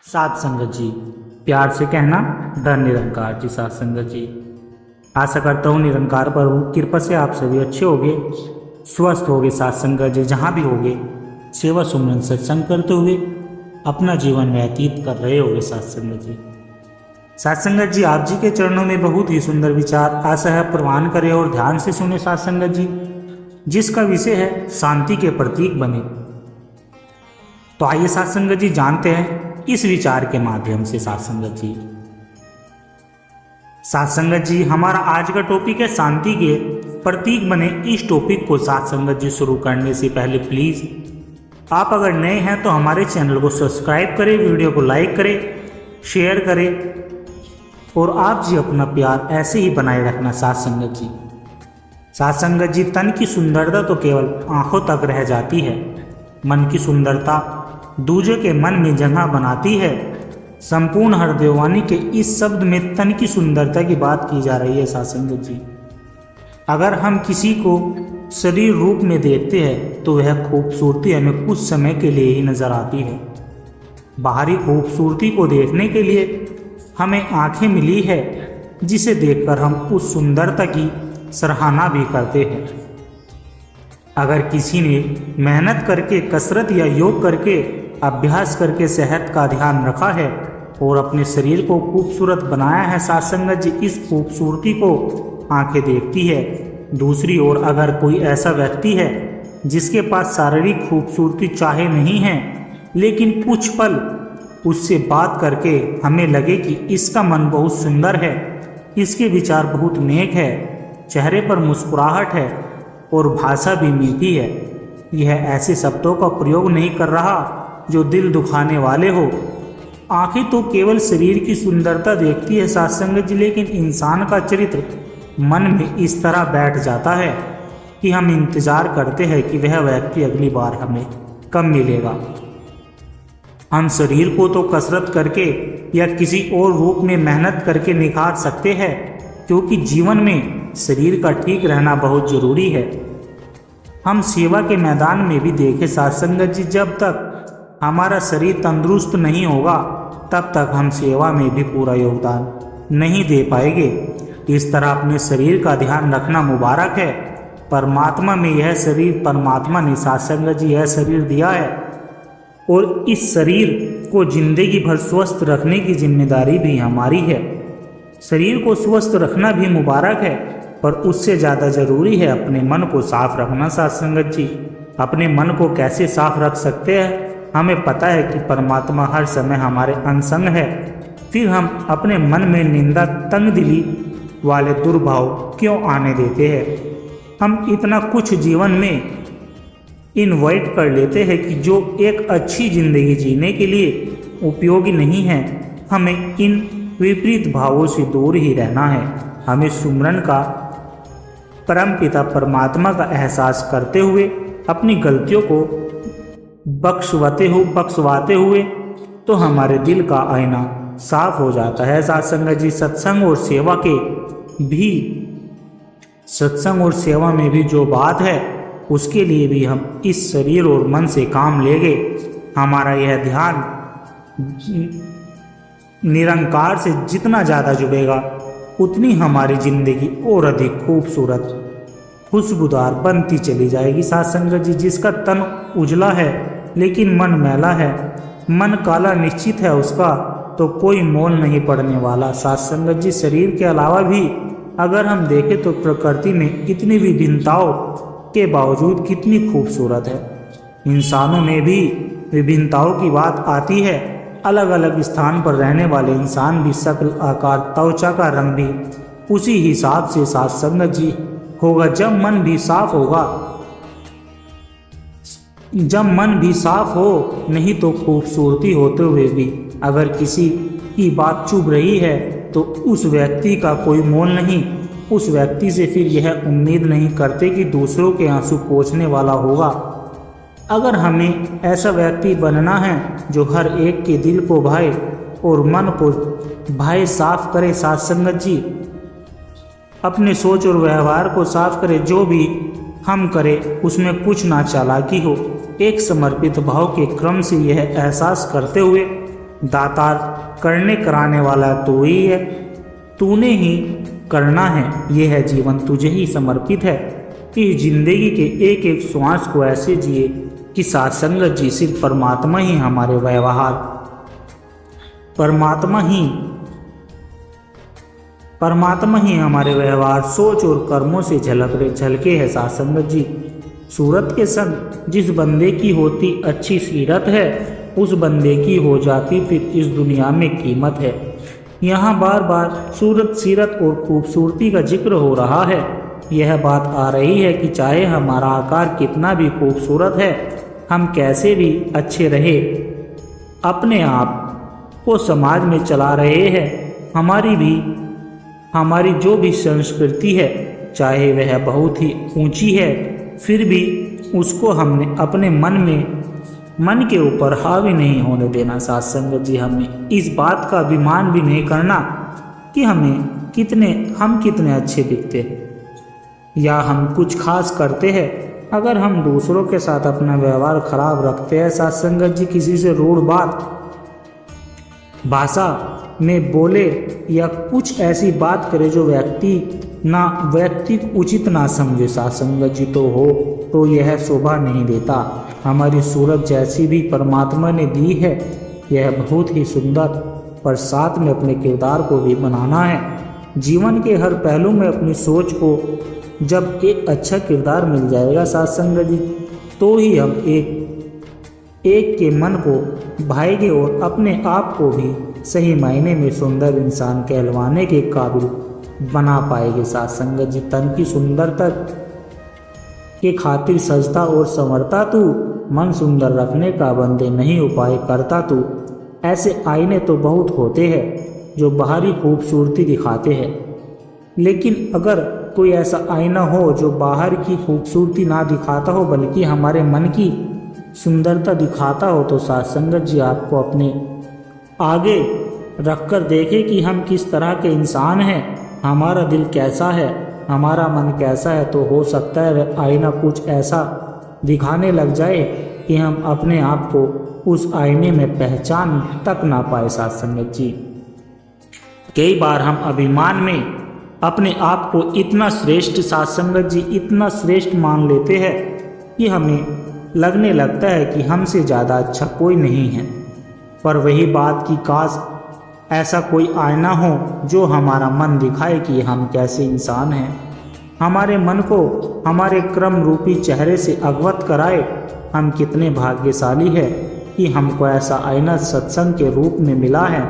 साथ संगत जी, प्यार से कहना धन निरंकार जी। साथ संगत जी, आशा करता हूँ निरंकार प्रभु कृपा से आप सभी अच्छे होगे, स्वस्थ होगे। साथ संगत जी, जहाँ भी होगे सेवा सुमरन सत्संग करते हुए अपना जीवन व्यतीत कर रहे होगे। साथ संगत जी, साथ संगत जी, आप जी के चरणों में बहुत ही सुंदर विचार आशा है प्रवान करें और ध्यान से सुने। साथ संगत जी, जिसका विषय है शांति के प्रतीक बने। तो आइए साथ संगत जी जानते हैं इस विचार के माध्यम से। साथ संगत जी, हमारा आज का टॉपिक है शांति के प्रतीक बने। इस टॉपिक को साथ संगत जी शुरू करने से पहले प्लीज आप अगर नए हैं तो हमारे चैनल को सब्सक्राइब करें, वीडियो को लाइक करें, शेयर करें और आप जी अपना प्यार ऐसे ही बनाए रखना। साथ संगत जी, तन की सुंदरता तो केवल आंखों तक रह जाती है, मन की सुंदरता दूजे के मन में जगह बनाती है। संपूर्ण हरदेवानी के इस शब्द में तन की सुंदरता की बात की जा रही है। साथ संगत जी, अगर हम किसी को शरीर रूप में देखते हैं तो वह खूबसूरती हमें कुछ समय के लिए ही नजर आती है। बाहरी खूबसूरती को देखने के लिए हमें आंखें मिली है, जिसे देखकर हम उस सुंदरता की सराहना भी करते हैं। अगर किसी ने मेहनत करके, कसरत या योग करके, अभ्यास करके सेहत का ध्यान रखा है और अपने शरीर को खूबसूरत बनाया है, साथ संगत जी, इस खूबसूरती को आंखें देखती है। दूसरी ओर अगर कोई ऐसा व्यक्ति है जिसके पास शारीरिक खूबसूरती चाहे नहीं है, लेकिन कुछ पल उससे बात करके हमें लगे कि इसका मन बहुत सुंदर है, इसके विचार बहुत नेक है, चेहरे पर मुस्कुराहट है और भाषा भी मीठी है, यह ऐसे शब्दों का प्रयोग नहीं कर रहा जो दिल दुखाने वाले हो। आंखें तो केवल शरीर की सुंदरता देखती है साथ संगत जी, लेकिन इंसान का चरित्र मन में इस तरह बैठ जाता है कि हम इंतजार करते हैं कि वह व्यक्ति अगली बार हमें कब मिलेगा। हम शरीर को तो कसरत करके या किसी और रूप में मेहनत करके निखार सकते हैं, क्योंकि जीवन में शरीर का ठीक रहना बहुत जरूरी है। हम सेवा के मैदान में भी देखें साथ संगत जी, जब तक हमारा शरीर तंदुरुस्त नहीं होगा तब तक हम सेवा में भी पूरा योगदान नहीं दे पाएंगे। इस तरह अपने शरीर का ध्यान रखना मुबारक है। परमात्मा में यह शरीर परमात्मा ने साथ संगत जी यह शरीर दिया है और इस शरीर को जिंदगी भर स्वस्थ रखने की जिम्मेदारी भी हमारी है। शरीर को स्वस्थ रखना भी मुबारक है, पर उससे ज़्यादा जरूरी है अपने मन को साफ रखना। साथ संगत जी, अपने मन को कैसे साफ रख सकते हैं? हमें पता है कि परमात्मा हर समय हमारे अंग है, फिर हम अपने मन में निंदा, तंगदिली वाले दुर्भाव क्यों आने देते हैं? हम इतना कुछ जीवन में इन्वाइट कर लेते हैं कि जो एक अच्छी जिंदगी जीने के लिए उपयोगी नहीं है। हमें इन विपरीत भावों से दूर ही रहना है। हमें सुमरन का, परमपिता परमात्मा का एहसास करते हुए अपनी गलतियों को बख्शवाते हुए तो हमारे दिल का आईना साफ हो जाता है। साथ संगत जी, सत्संग और सेवा में भी जो बात है उसके लिए भी हम इस शरीर और मन से काम लेंगे। हमारा यह ध्यान निरंकार से जितना ज़्यादा जुड़ेगा उतनी हमारी जिंदगी और अधिक खूबसूरत, खुशबूदार बनती चली जाएगी। साथ संगत जी, जिसका तन उजला है लेकिन मन मैला है, मन काला निश्चित है उसका तो कोई मोल नहीं पड़ने वाला। साथ संगत जी, शरीर के अलावा भी अगर हम देखें तो प्रकृति में इतनी विभिन्नताओं के बावजूद कितनी खूबसूरत है। इंसानों में भी विभिन्नताओं की बात आती है। अलग अलग स्थान पर रहने वाले इंसान भी शक्ल, आकार, त्वचा का रंग भी उसी हिसाब से साथ संगत जी होगा। जब मन भी साफ हो, नहीं तो खूबसूरती होते हुए भी अगर किसी की बात चुभ रही है तो उस व्यक्ति का कोई मोल नहीं। उस व्यक्ति से फिर यह उम्मीद नहीं करते कि दूसरों के आंसू पोंछने वाला होगा। अगर हमें ऐसा व्यक्ति बनना है जो हर एक के दिल को भाए और मन को भाए, साफ करे साथ संगत जी, अपने सोच और व्यवहार को साफ करे, जो भी हम करें उसमें कुछ ना चालाकी हो, एक समर्पित भाव के क्रम से यह एहसास करते हुए दातार करने कराने वाला तू ही है, तूने ही करना है, यह है जीवन तुझे ही समर्पित है। इस जिंदगी के एक एक श्वास को ऐसे जिए कि साथ संगत जी सिर्फ परमात्मा ही हमारे व्यवहार, परमात्मा ही हमारे व्यवहार, सोच और कर्मों से झलके है साथ संगत जी। सूरत के संग जिस बंदे की होती अच्छी सीरत है, उस बंदे की हो जाती फिर इस दुनिया में कीमत है। यहाँ बार बार सूरत, सीरत और खूबसूरती का जिक्र हो रहा है। यह बात आ रही है कि चाहे हमारा आकार कितना भी खूबसूरत है, हम कैसे भी अच्छे रहे, अपने आप को समाज में चला रहे हैं, हमारी जो भी संस्कृति है, चाहे वह बहुत ही ऊंची है, फिर भी उसको हमने अपने मन के ऊपर हावी नहीं होने देना साथ संगत जी। हमें इस बात का अभिमान भी नहीं करना कि हम कितने अच्छे दिखते या हम कुछ खास करते हैं। अगर हम दूसरों के साथ अपना व्यवहार खराब रखते हैं साथ संगत जी, किसी से रूढ़ भाषा में बोले या कुछ ऐसी बात करे जो व्यक्ति उचित ना समझे साथ संगत जी, तो यह शोभा नहीं देता। हमारी सूरत जैसी भी परमात्मा ने दी है, यह बहुत ही सुंदर, पर साथ में अपने किरदार को भी बनाना है। जीवन के हर पहलू में अपनी सोच को जब एक अच्छा किरदार मिल जाएगा साथ संगत जी, तो ही हम एक के मन को भाएंगे और अपने आप को भी सही मायने में सुंदर इंसान कहलवाने के काबिल बना पाएंगे साथ संगत जी। तन की सुंदरता के खातिर सजता और संवरता तू, मन सुंदर रखने का बंदे नहीं उपाय करता तू। ऐसे आईने तो बहुत होते हैं जो बाहरी खूबसूरती दिखाते हैं, लेकिन अगर कोई ऐसा आईना हो जो बाहर की खूबसूरती ना दिखाता हो बल्कि हमारे मन की सुंदरता दिखाता हो, तो साथ संगत जी आपको अपने आगे रखकर देखे कि हम किस तरह के इंसान हैं, हमारा दिल कैसा है, हमारा मन कैसा है, तो हो सकता है वह आईना कुछ ऐसा दिखाने लग जाए कि हम अपने आप को उस आईने में पहचान तक ना पाए साथ संगत जी। कई बार हम अभिमान में अपने आप को इतना श्रेष्ठ साथ संगत जी, इतना श्रेष्ठ मान लेते हैं कि हमें लगने लगता है कि हमसे ज़्यादा अच्छा कोई नहीं है। पर वही बात कि काश ऐसा कोई आईना हो जो हमारा मन दिखाए कि हम कैसे इंसान हैं, हमारे मन को हमारे क्रम रूपी चेहरे से अवगत कराए। हम कितने भाग्यशाली हैं कि हमको ऐसा आईना सत्संग के रूप में मिला है,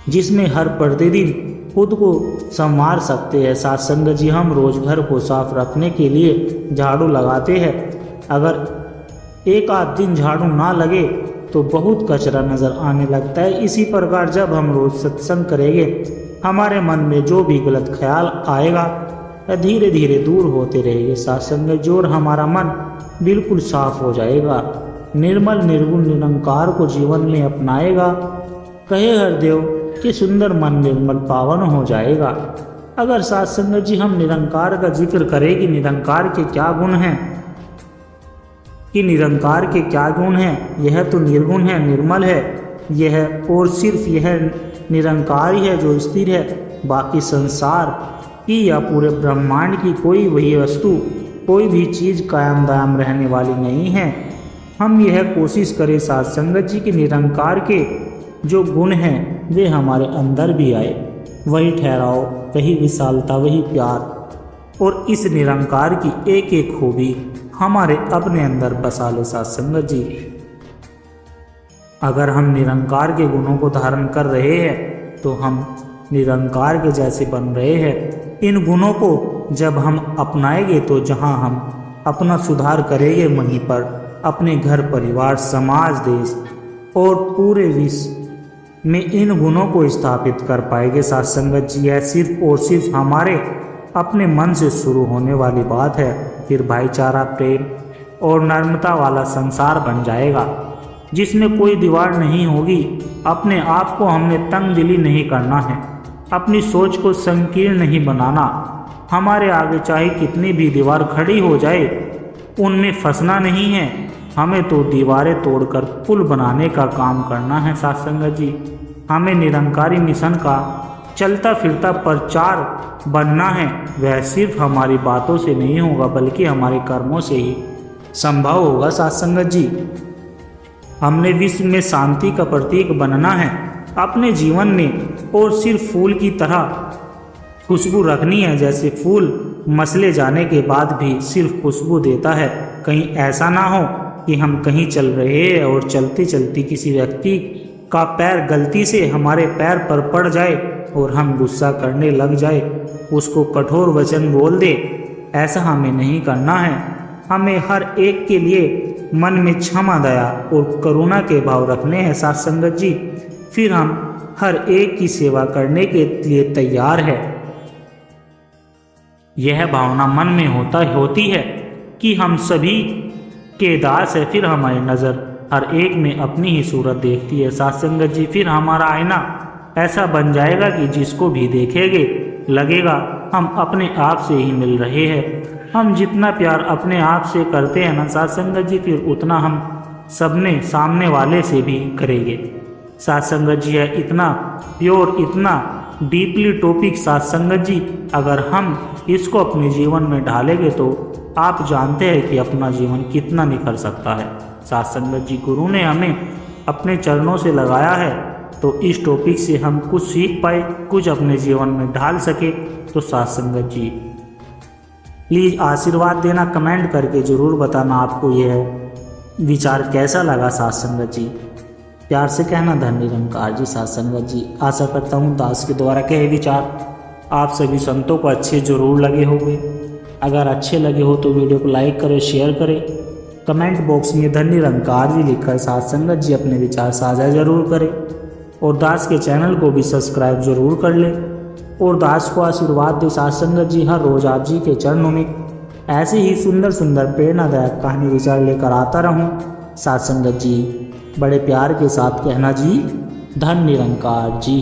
जिसमें हर प्रतिदिन खुद को संवार सकते हैं साथ संगत जी। हम रोज घर को साफ रखने के लिए झाड़ू लगाते हैं, अगर एक आध दिन झाड़ू ना लगे तो बहुत कचरा नज़र आने लगता है। इसी प्रकार जब हम रोज सत्संग करेंगे, हमारे मन में जो भी गलत ख्याल आएगा वह धीरे धीरे दूर होते रहेंगे साथ संगत जी, और हमारा मन बिल्कुल साफ हो जाएगा। निर्मल निर्गुण निरंकार को जीवन में अपनाएगा। कहे हरदेव कि सुंदर मन निर्मल पावन हो जाएगा। अगर साथ संगत जी हम निरंकार का जिक्र करें कि निरंकार के क्या गुण हैं, यह तो निर्गुण है, निर्मल है यह, और सिर्फ यह निरंकार ही है जो स्थिर है। बाकी संसार की या पूरे ब्रह्मांड की कोई वही वस्तु, कोई भी चीज़ कायम दायम रहने वाली नहीं है। हम यह कोशिश करें साथ संगत जी कि निरंकार के जो गुण हैं वे हमारे अंदर भी आए, वही ठहराव, वही विशालता, वही प्यार, और इस निरंकार की एक एक खूबी हमारे अपने अंदर बसा ले साथ संगत जी। अगर हम निरंकार के गुणों को धारण कर रहे हैं तो हम निरंकार के जैसे बन रहे हैं। इन गुणों को जब हम अपनाएंगे तो जहां हम अपना सुधार करेंगे, वहीं पर अपने घर, परिवार, समाज, देश और पूरे विश्व में इन गुणों को स्थापित कर पाएंगे साथ संगत जी। यह सिर्फ और सिर्फ हमारे अपने मन से शुरू होने वाली बात है। फिर भाईचारा, प्रेम और नम्रता वाला संसार बन जाएगा जिसमें कोई दीवार नहीं होगी। अपने आप को हमने तंग दिली नहीं करना है, अपनी सोच को संकीर्ण नहीं बनाना। हमारे आगे चाहे कितनी भी दीवार खड़ी हो जाए, उनमें फंसना नहीं है। हमें तो दीवारें तोड़कर पुल बनाने का काम करना है साध संगत जी। हमें निरंकारी मिशन का चलता फिरता प्रचार बनना है। वह सिर्फ हमारी बातों से नहीं होगा बल्कि हमारे कर्मों से ही संभव होगा साध संगत जी। हमने विश्व में शांति का प्रतीक बनना है अपने जीवन में, और सिर्फ फूल की तरह खुशबू रखनी है जैसे फूल मसले जाने के बाद भी सिर्फ खुशबू देता है। कहीं ऐसा ना हो कि हम कहीं चल रहे हैं और चलते चलते किसी व्यक्ति का पैर गलती से हमारे पैर पर पड़ जाए और हम गुस्सा करने लग जाए, उसको कठोर वचन बोल दे। ऐसा हमें नहीं करना है। हमें हर एक के लिए मन में क्षमा, दया और करुणा के भाव रखने हैं साध संगत जी। फिर हम हर एक की सेवा करने के लिए तैयार है। यह भावना मन में होती है कि हम सभी के दास है। फिर हमारी नज़र हर एक में अपनी ही सूरत देखती है साध संगत जी। फिर हमारा आईना ऐसा बन जाएगा कि जिसको भी देखेंगे लगेगा हम अपने आप से ही मिल रहे हैं। हम जितना प्यार अपने आप से करते हैं ना साध संगत जी, फिर उतना हम सबने सामने वाले से भी करेंगे साध संगत जी। है इतना प्योर, इतना डीपली टॉपिक साध संगत जी। अगर हम इसको अपने जीवन में ढालेंगे तो आप जानते हैं कि अपना जीवन कितना निखर सकता है साध संगत जी। गुरु ने हमें अपने चरणों से लगाया है तो इस टॉपिक से हम कुछ सीख पाए, कुछ अपने जीवन में ढाल सके। तो साध संगत जी प्लीज़ आशीर्वाद देना, कमेंट करके ज़रूर बताना आपको यह विचार कैसा लगा साध संगत जी। प्यार से कहना धन निरंकार जी साध संगत जी। आशा करता हूँ दास के द्वारा कहे विचार आप सभी संतों को अच्छे जरूर लगे होंगे। अगर अच्छे लगे हो तो वीडियो को लाइक करें, शेयर करें, कमेंट बॉक्स में धन निरंकार जी लिखकर साध संगत जी अपने विचार साझा जरूर करें, और दास के चैनल को भी सब्सक्राइब जरूर कर लें, और दास को आशीर्वाद दे साध संगत जी। हर रोज आप जी के चरणों में ऐसे ही सुंदर सुंदर प्रेरणादायक कहानी विचार लेकर आता रहूं साध संगत जी। बड़े प्यार के साथ कहना जी धन निरंकार जी।